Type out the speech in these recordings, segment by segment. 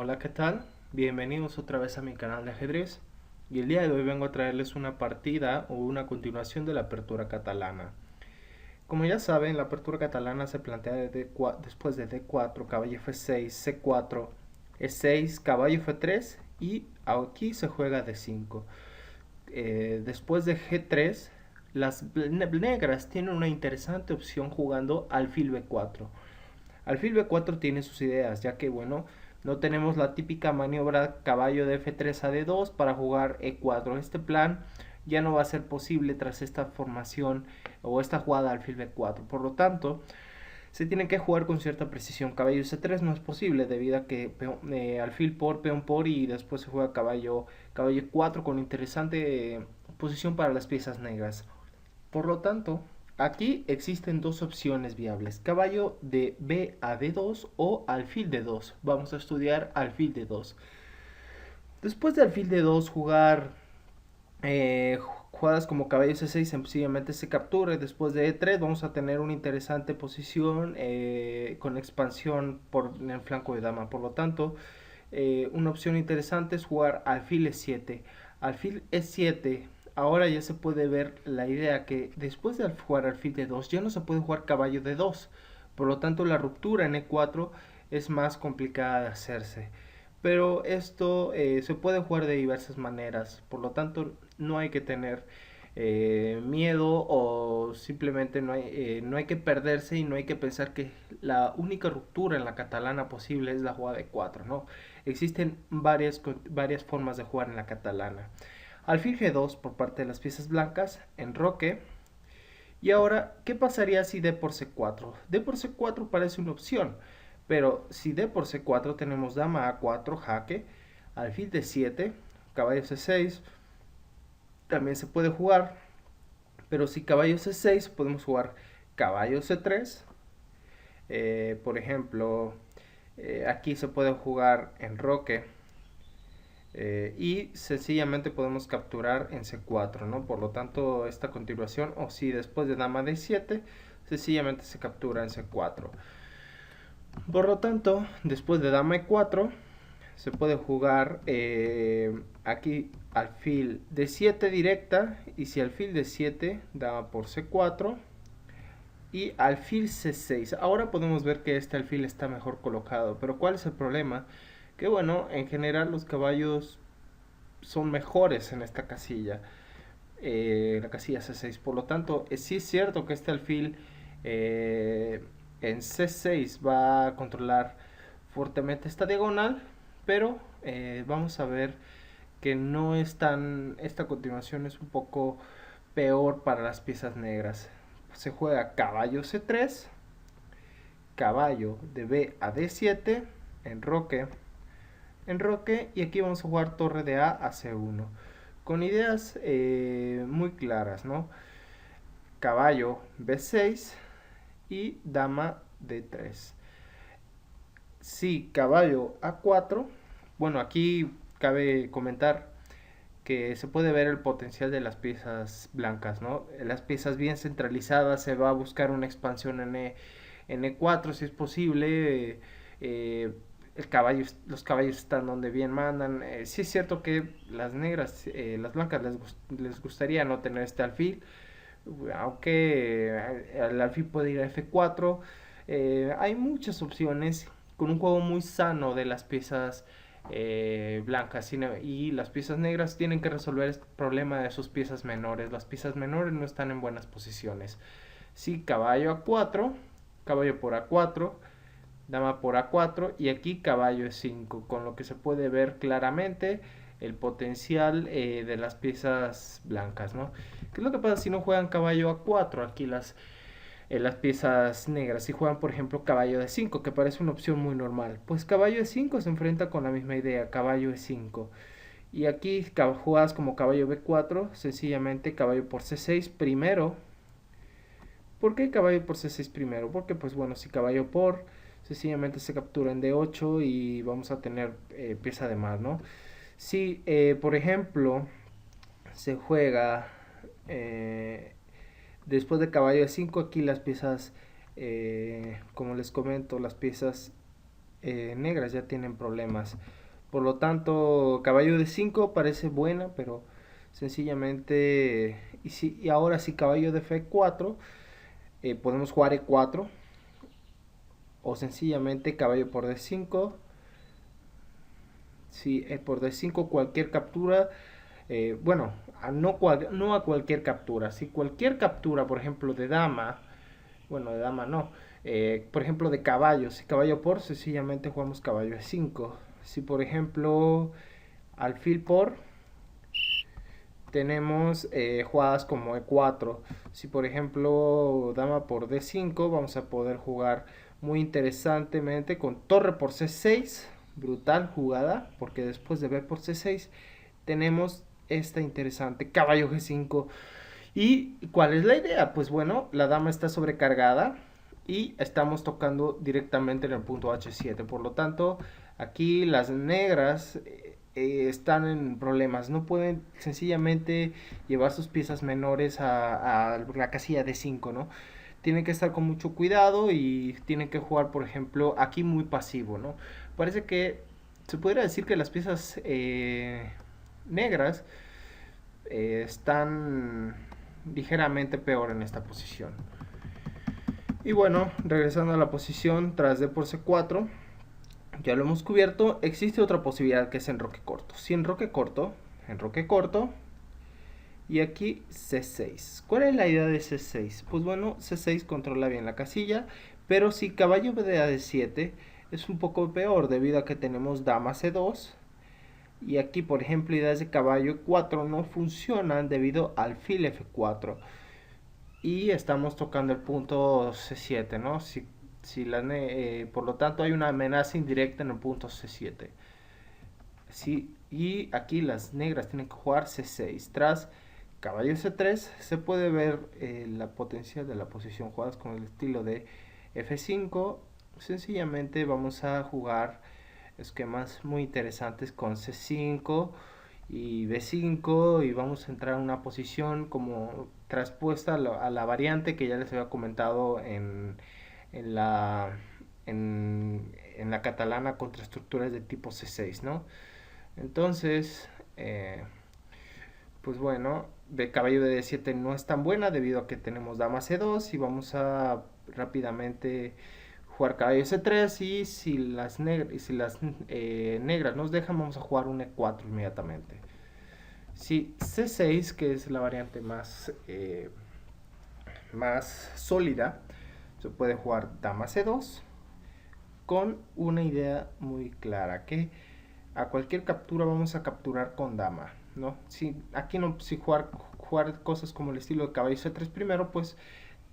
Hola, ¿qué tal? Bienvenidos otra vez a mi canal de ajedrez y el día de hoy vengo a traerles una partida o una continuación de la apertura catalana. Como ya saben, la apertura catalana se plantea después de D4, caballo F6, C4, E6, caballo F3 y aquí se juega D5. Después de G3, las negras tienen una interesante opción jugando alfil B4. Alfil B4 tiene sus ideas, ya que bueno, no tenemos la típica maniobra caballo de F3 a D2 para jugar E4. Este plan ya no va a ser posible tras esta formación o esta jugada alfil B4. Por lo tanto, se tiene que jugar con cierta precisión. Caballo C3 no es posible debido a que alfil por, peón por y después se juega caballo E4 con interesante posición para las piezas negras. Por lo tanto, aquí existen dos opciones viables, caballo de B a D2 o alfil D2. Vamos a estudiar alfil D2. Después de alfil D2 jugar jugadas como caballo C6 sencillamente se captura y después de E3 vamos a tener una interesante posición con expansión por el flanco de dama. Por lo tanto, una opción interesante es jugar alfil E7. Alfil E7, ahora ya se puede ver la idea que después de jugar alfil D2 ya no se puede jugar caballo D2. Por lo tanto, la ruptura en E4 es más complicada de hacerse. Pero esto se puede jugar de diversas maneras. Por lo tanto, no hay que tener miedo o simplemente no hay que perderse y no hay que pensar que la única ruptura en la catalana posible es la jugada de 4, ¿no? Existen varias formas de jugar en la catalana. Alfil G2 por parte de las piezas blancas, enroque. Y ahora, ¿qué pasaría si D por C4? D por C4 parece una opción, pero si D por C4 tenemos dama A4, jaque, alfil D7, caballo C6, también se puede jugar, pero si caballo C6 podemos jugar caballo C3, por ejemplo, aquí se puede jugar enroque y sencillamente podemos capturar en C4, ¿no? Por lo tanto, esta continuación, o si después de dama D7, sencillamente se captura en C4. Por lo tanto, después de dama E4, se puede jugar aquí alfil D7 directa, y si alfil D7, dama por C4, y alfil C6. Ahora podemos ver que este alfil está mejor colocado, pero ¿cuál es el problema? Que bueno, en general los caballos son mejores en esta casilla, la casilla C6. Por lo tanto, sí es cierto que este alfil en C6 va a controlar fuertemente esta diagonal, pero vamos a ver que no es tan, esta continuación es un poco peor para las piezas negras. Se juega caballo C3, caballo de B a D7, enroque, enroque, y aquí vamos a jugar torre de A C1 con ideas muy claras, ¿no? Caballo B6 y dama D3. Si caballo A4, bueno, aquí cabe comentar que se puede ver el potencial de las piezas blancas, ¿no? Las piezas bien centralizadas, se va a buscar una expansión en E4 si es posible. Los caballos están donde bien mandan. Sí es cierto que las negras, las blancas les gustaría no tener este alfil, aunque el alfil puede ir a F4. Hay muchas opciones con un juego muy sano de las piezas blancas y las piezas negras tienen que resolver este problema de sus piezas menores. Las piezas menores no están en buenas posiciones. Sí, caballo A4, caballo por A4, dama por A4 y aquí caballo E5, con lo que se puede ver claramente el potencial de las piezas blancas, ¿no? ¿Qué es lo que pasa si no juegan caballo A4? Aquí las piezas negras, si juegan por ejemplo caballo D5, que parece una opción muy normal, pues caballo E5 se enfrenta con la misma idea, caballo E5. Y aquí jugadas como caballo B4, sencillamente caballo por C6 primero. ¿Por qué caballo por C6 primero? Porque pues bueno, si caballo por, sencillamente se captura en D8 y vamos a tener pieza de más, ¿no? Si por ejemplo se juega después de caballo E5, aquí las piezas, como les comento, las piezas negras ya tienen problemas. Por lo tanto, caballo de 5 parece buena, pero sencillamente, y ahora si caballo de F4, podemos jugar E4 o sencillamente caballo por D5. Si por D5 cualquier captura, bueno, no a cualquier captura, si cualquier captura, por ejemplo, de dama, bueno, de dama no, por ejemplo, de caballo, si caballo por, sencillamente jugamos caballo E5. Si por ejemplo, alfil por, tenemos jugadas como E4. Si por ejemplo dama por D5, vamos a poder jugar muy interesantemente con torre por C6. Brutal jugada, porque después de B por C6 tenemos esta interesante caballo G5. ¿Y cuál es la idea? Pues bueno, la dama está sobrecargada y estamos tocando directamente en el punto H7. Por lo tanto, aquí las negras están en problemas. No pueden sencillamente llevar sus piezas menores a la casilla de 5, ¿no? Tienen que estar con mucho cuidado y tienen que jugar, por ejemplo, aquí muy pasivo, ¿no? Parece que se podría decir que las piezas negras están ligeramente peor en esta posición. Y bueno, regresando a la posición tras D por C4, ya lo hemos cubierto. Existe otra posibilidad que es enroque corto. Si enroque corto, y aquí C6. ¿Cuál es la idea de C6? Pues bueno, C6 controla bien la casilla, pero si caballo de D7 es un poco peor debido a que tenemos dama C2. Y aquí, por ejemplo, ideas de caballo 4 no funcionan debido al alfil F4. Y estamos tocando el punto C7, ¿no? Por lo tanto, hay una amenaza indirecta en el punto C7. Sí, y aquí las negras tienen que jugar C6. Tras caballo C3 se puede ver la potencia de la posición jugadas con el estilo de F5. Sencillamente vamos a jugar esquemas muy interesantes con C5 y B5 y vamos a entrar en una posición como traspuesta a la variante que ya les había comentado en la en la catalana contra estructuras de tipo C6, ¿no? Entonces, pues bueno, de caballo de D7 no es tan buena debido a que tenemos dama C2 y vamos a rápidamente jugar caballo C3 y si las negras nos dejan vamos a jugar un E4 inmediatamente. Si C6, que es la variante más sólida, se puede jugar dama C2 con una idea muy clara que a cualquier captura vamos a capturar con dama, ¿no? Si jugar cosas como el estilo de caballo C3 primero, pues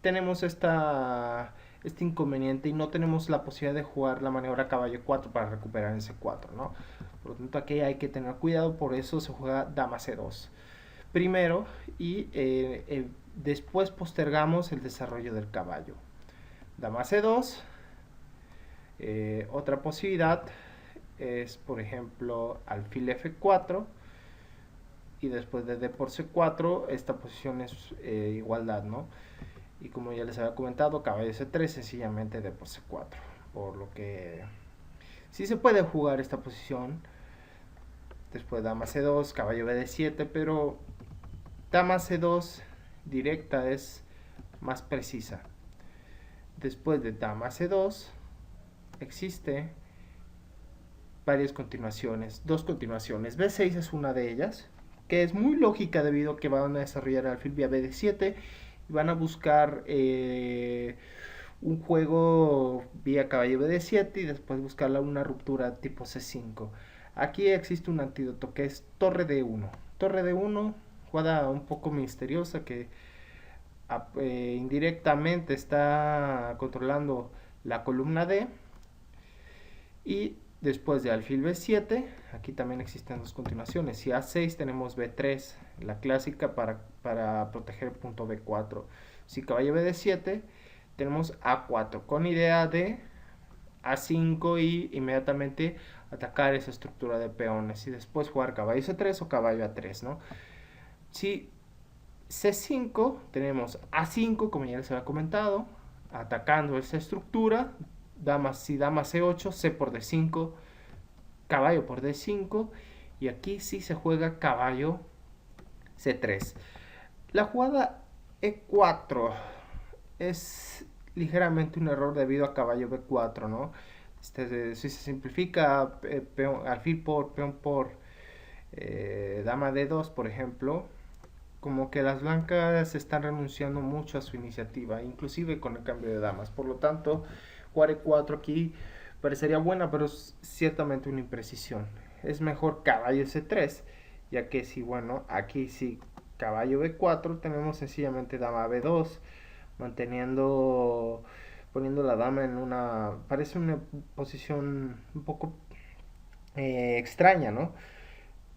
tenemos este inconveniente y no tenemos la posibilidad de jugar la maniobra caballo 4 para recuperar ese 4, ¿no? Por lo tanto, aquí hay que tener cuidado, por eso se juega dama C2 primero y después postergamos el desarrollo del caballo. Dama C2. Otra posibilidad es, por ejemplo, alfil F4 y después de D por C4, esta posición es igualdad, ¿no? Y como ya les había comentado, caballo C3 sencillamente D por C4, por lo que sí se puede jugar esta posición. Después dama C2, caballo BD7, pero dama C2 directa es más precisa. Después de dama C2 existe varias continuaciones, dos continuaciones. B6 es una de ellas, que es muy lógica debido a que van a desarrollar el alfil vía BD7 y van a buscar un juego vía caballo BD7 y después buscar una ruptura tipo C5. Aquí existe un antídoto que es torre D1. Torre D1, jugada un poco misteriosa que indirectamente está controlando la columna D. Y después de alfil B7, aquí también existen dos continuaciones. Si A6 tenemos B3, la clásica para proteger el punto B4. Si caballo BD7 tenemos A4 con idea de A5 y inmediatamente atacar esa estructura de peones y después jugar caballo C3 o caballo A3, ¿no? Si C5 tenemos A5, como ya les había comentado, atacando esa estructura si dama C8, C por D5, caballo por D5, y aquí sí se juega caballo C3. La jugada E4 es ligeramente un error debido a caballo B4, ¿no? Si se simplifica alfil por peón por dama D2, por ejemplo, como que las blancas están renunciando mucho a su iniciativa, inclusive con el cambio de damas. Por lo tanto, jugar E4 aquí parecería buena, pero es ciertamente una imprecisión. Es mejor caballo C3, ya que si, bueno, aquí sí caballo B4, tenemos sencillamente dama B2, poniendo la dama en parece una posición un poco extraña, ¿no?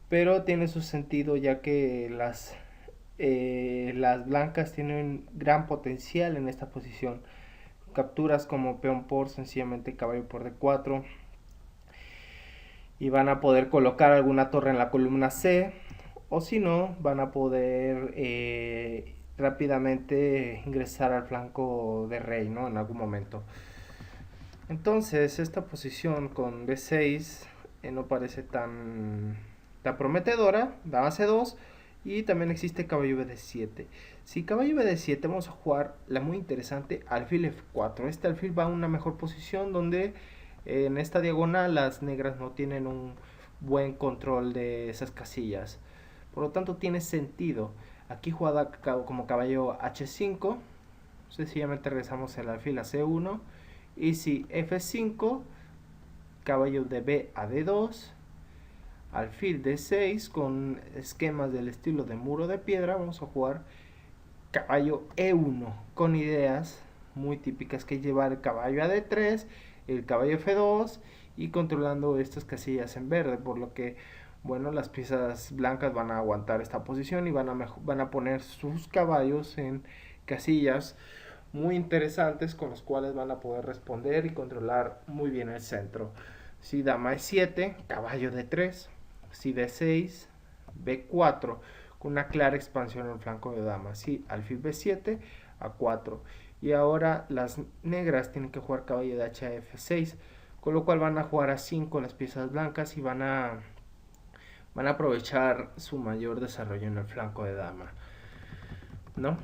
Pero tiene su sentido ya que las blancas tienen gran potencial en esta posición. Capturas como peón por sencillamente caballo por D4 y van a poder colocar alguna torre en la columna C, o si no van a poder rápidamente ingresar al flanco de rey, ¿no? En algún momento. Entonces esta posición con B6 no parece tan prometedora. Dama C2 y también existe caballo BD7. Si caballo BD7 vamos a jugar la muy interesante alfil F4. Este alfil va a una mejor posición donde en esta diagonal las negras no tienen un buen control de esas casillas. Por lo tanto tiene sentido. Aquí jugada como caballo H5. Sencillamente regresamos el alfil a C1. Y si F5, caballo de B a D2, alfil D6 con esquemas del estilo de muro de piedra, vamos a jugar caballo E1 con ideas muy típicas que llevar el caballo a D3, el caballo F2 y controlando estas casillas en verde, por lo que bueno, las piezas blancas van a aguantar esta posición y van a poner sus caballos en casillas muy interesantes con los cuales van a poder responder y controlar muy bien el centro. Si dama E7, caballo D3, si D6, B4, con una clara expansión en el flanco de dama. Si alfil B7, A4. Y ahora las negras tienen que jugar caballo de H a F6, con lo cual van a jugar a 5 las piezas blancas y van a aprovechar su mayor desarrollo en el flanco de dama, ¿no?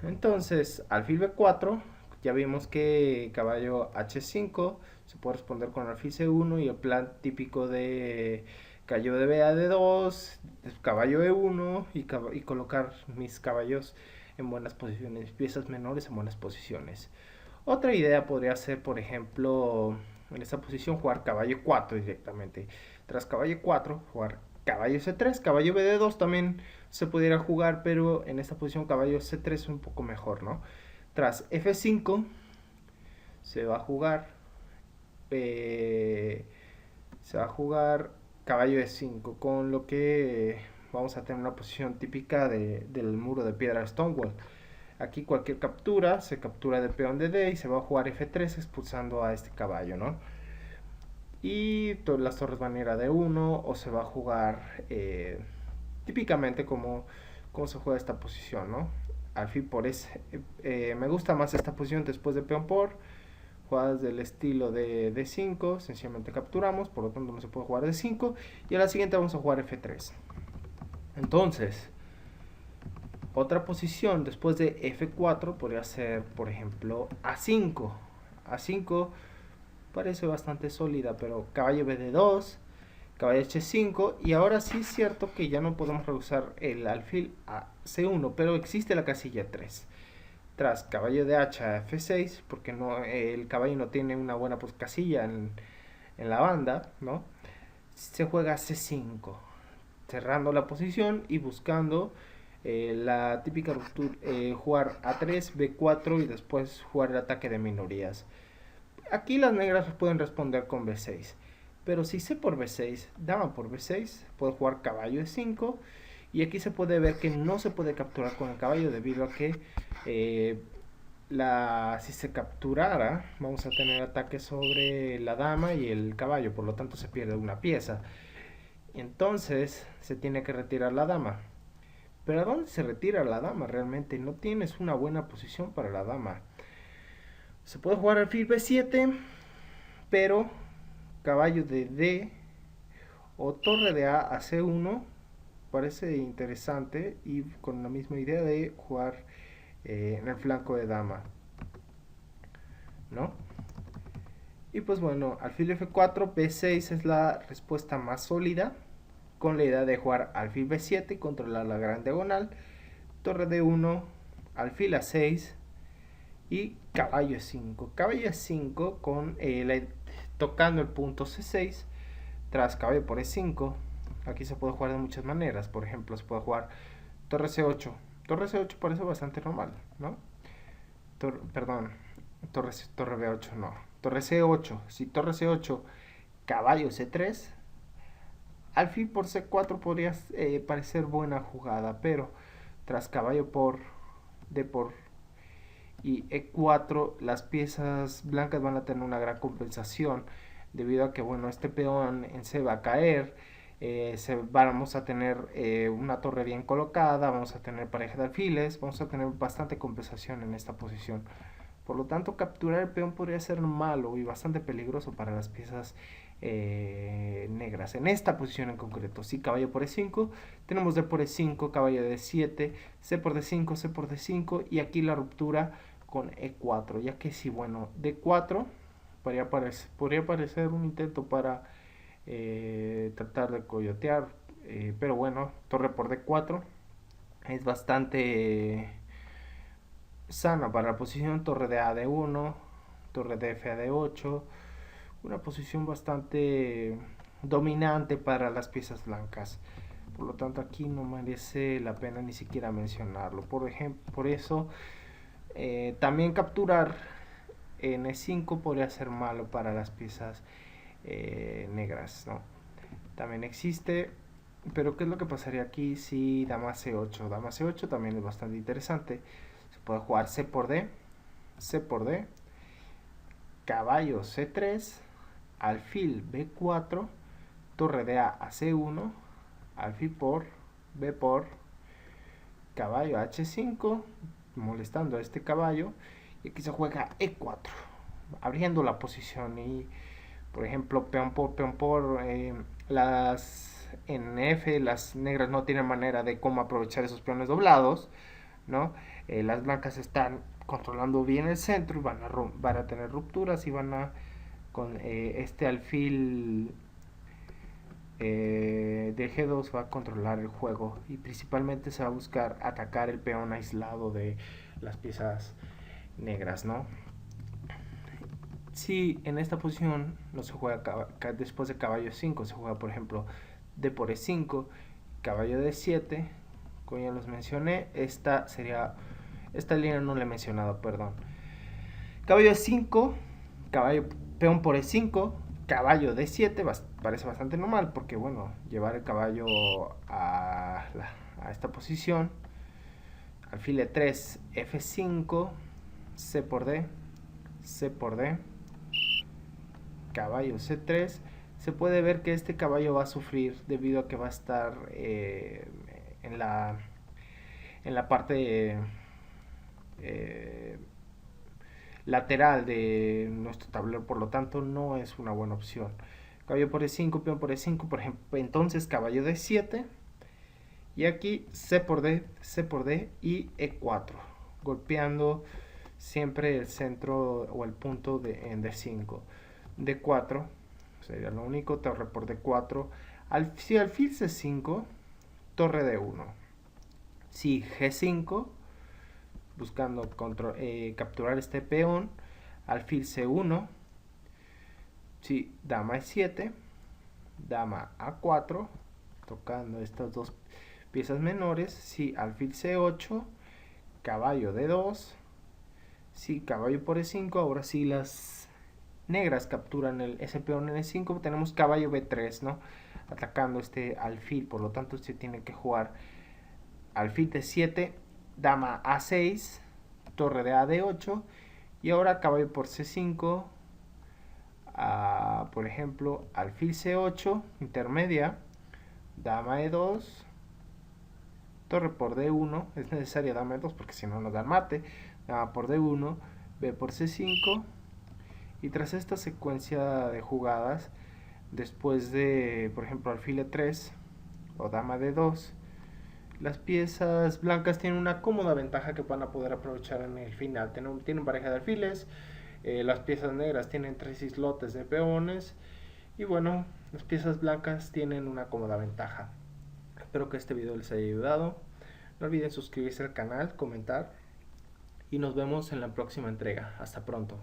Entonces, alfil B4, ya vimos que caballo H5 se puede responder con alfil C1 y el plan típico de caballo de B a D2, caballo E1 y colocar mis caballos en buenas posiciones, piezas menores en buenas posiciones. Otra idea podría ser, por ejemplo, en esta posición jugar caballo 4 directamente. Tras caballo 4, jugar caballo C3, caballo BD2 también se pudiera jugar, pero en esta posición caballo C3 es un poco mejor, ¿no? Tras F5 se va a jugar caballo E5, con lo que vamos a tener una posición típica del muro de piedra Stonewall. Aquí cualquier captura se captura de peón de D y se va a jugar F3 expulsando a este caballo, ¿no? Y las torres van a ir a D1 o se va a jugar típicamente como se juega esta posición, ¿no? Alfil por S. Me gusta más esta posición después de peón por. Jugadas del estilo de D5, sencillamente capturamos, por lo tanto no se puede jugar D5. Y a la siguiente vamos a jugar F3. Entonces, otra posición después de F4 podría ser, por ejemplo, A5. A5 parece bastante sólida, pero caballo BD2, caballo H5, y ahora sí es cierto que ya no podemos rehusar el alfil a C1, pero existe la casilla 3. Tras caballo de H a F6, porque el caballo no tiene una buena casilla en la banda, ¿no? Se juega C5, cerrando la posición y buscando la típica ruptura, jugar A3, B4 y después jugar el ataque de minorías. Aquí las negras pueden responder con B6, pero si C por B6, dama por B6, puede jugar caballo E5 y aquí se puede ver que no se puede capturar con el caballo debido a que si se capturara vamos a tener ataque sobre la dama y el caballo, por lo tanto se pierde una pieza. Entonces se tiene que retirar la dama. Pero ¿a dónde se retira la dama? Realmente no tienes una buena posición para la dama. Se puede jugar alfil B7 pero caballo de D o torre de A C1 parece interesante y con la misma idea de jugar en el flanco de dama, ¿no? Y pues bueno, alfil F4, B6 es la respuesta más sólida, con la idea de jugar alfil B7 y controlar la gran diagonal, torre D1, alfil A6 y caballo E5. Caballo E5 con tocando el punto C6, tras caballo por E5. Aquí se puede jugar de muchas maneras, por ejemplo, se puede jugar torre C8. Torre C8 parece bastante normal, ¿no? Perdón, torre B8 no. Torre C8, si torre C8, caballo C3, alfil por C4 podría parecer buena jugada, pero tras caballo por D por y E4, las piezas blancas van a tener una gran compensación, debido a que, bueno, este peón en C va a caer, vamos a tener una torre bien colocada, vamos a tener pareja de alfiles, vamos a tener bastante compensación en esta posición. Por lo tanto, capturar el peón podría ser malo y bastante peligroso para las piezas negras. En esta posición en concreto, si caballo por E5, tenemos D por E5, caballo de D7, C por D5, C por D5 y aquí la ruptura con E4, ya que si, bueno, D4 podría parecer un intento para tratar de coyotear, pero bueno, torre por D4 es bastante sana para la posición, torre de A D1, torre de F a D8, una posición bastante dominante para las piezas blancas. Por lo tanto, aquí no merece la pena ni siquiera mencionarlo. Por ejemplo, por eso también capturar en E5 podría ser malo para las piezas negras, ¿no? También existe, pero ¿qué es lo que pasaría aquí si dama C8? Dama C8 también es bastante interesante. Se puede jugar C por D, C por D, caballo C3, alfil B4, torre de A a C1, alfil por B por, caballo H5, molestando a este caballo, y aquí se juega E4, abriendo la posición. Y por ejemplo, peón por en F las negras no tienen manera de cómo aprovechar esos peones doblados, ¿no? Las blancas están controlando bien el centro y van a tener rupturas y van a con este alfil de G2 va a controlar el juego y principalmente se va a buscar atacar el peón aislado de las piezas negras, ¿no? Si en esta posición no se juega después de caballo 5, se juega por ejemplo D por E5, caballo D7, como ya los mencioné, esta línea no la he mencionado, perdón. Caballo E5, caballo peón por E5, caballo D7, parece bastante normal porque, bueno, llevar el caballo a esta posición, alfil E3, F5, C por D, C por D, caballo C3, se puede ver que este caballo va a sufrir debido a que va a estar en la parte lateral de nuestro tablero, por lo tanto no es una buena opción. Caballo por E5, peón por E5, por ejemplo, entonces caballo D7 y aquí C por D y E4, golpeando siempre el centro o el punto en D5. D4 sería lo único, torre por D4, si alfil C5, torre D1, si G5, buscando capturar este peón, alfil C1, si dama E7, dama A4, tocando estas dos piezas menores, si alfil C8, caballo D2, si caballo por E5, ahora sí las negras capturan ese peón en E5, tenemos caballo B3, ¿no? Atacando este alfil, por lo tanto se tiene que jugar alfil D7, dama A6, torre de A D8 y ahora caballo por C5, por ejemplo alfil C8, intermedia, dama E2, torre por D1, es necesaria dama E2 porque si no nos da el mate, dama por D1, B por C5 Y tras esta secuencia de jugadas, después de, por ejemplo, alfil E3 o dama D2, las piezas blancas tienen una cómoda ventaja que van a poder aprovechar en el final. Tienen pareja de alfiles, las piezas negras tienen 3 islotes de peones y bueno, las piezas blancas tienen una cómoda ventaja. Espero que este video les haya ayudado. No olviden suscribirse al canal, comentar y nos vemos en la próxima entrega. Hasta pronto.